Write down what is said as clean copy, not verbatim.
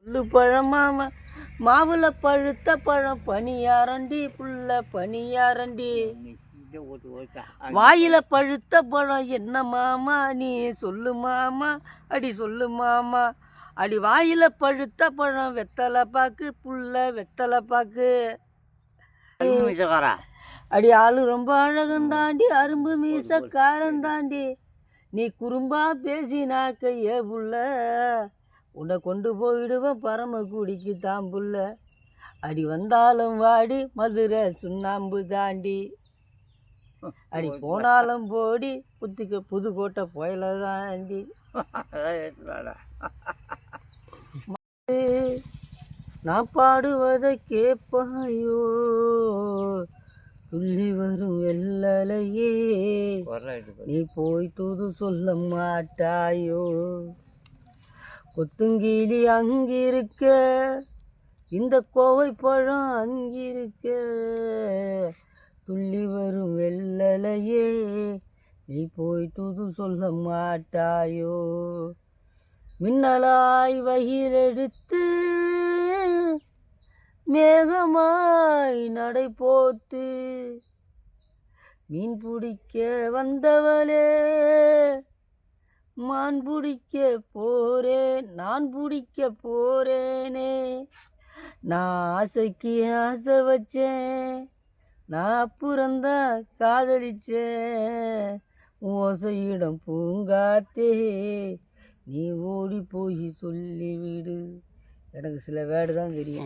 புல்லு பழமாம மாவுல பழுத்த பழம் பனியாரண்டி புள்ள பனியாரண்டி வாயில பழுத்த பழம் என்ன மாமா நீ சொல்லு மாமா அடி சொல்லு மாமா அடி வாயில பழுத்த பழம் வெத்தலை பாக்கு புள்ள வெத்தலை பாக்கு அடி ஆளு ரொம்ப அழகந்தாண்டி அரும்பு மீச காரந்தாண்டி நீ குறும்பா பேசினாக்க ஏ புள்ள உன்னை கொண்டு போயிடுவேன் பரமக்குடிக்கு தாம்புள்ள அடி வந்தாலும் வாடி மதுரை சுண்ணாம்பு தாண்டி அடி போனாலும் போடி புதுக்கோட்டை புயல தாண்டி நான் பாடுவதை கேட்பாயோ துள்ளி வரும் வெள்ளலையே நீ போய் தூது சொல்ல மாட்டாயோ கொத்துங்கிளி அங்கிருக்க இந்த கோவை பழம் அங்கிருக்க துள்ளி வரும் வெள்ளலையே நீ போய் தூது சொல்ல மாட்டாயோ மின்னலாய் வகிலெடுத்து மேகமாய் நடை போட்டு மீன் பிடிக்க வந்தவளே மான் பிடிக்க போறேன் நான் பிடிக்க போறேனே நான் ஆசைக்கு ஆசை வச்சேன் நான் அப்புறந்தான் காதலிச்சேன் ஓசையிடம் பூங்காத்தே நீ ஓடி போய் சொல்லிவிடு எனக்கு சில வேர்டு தான் தெரியும்.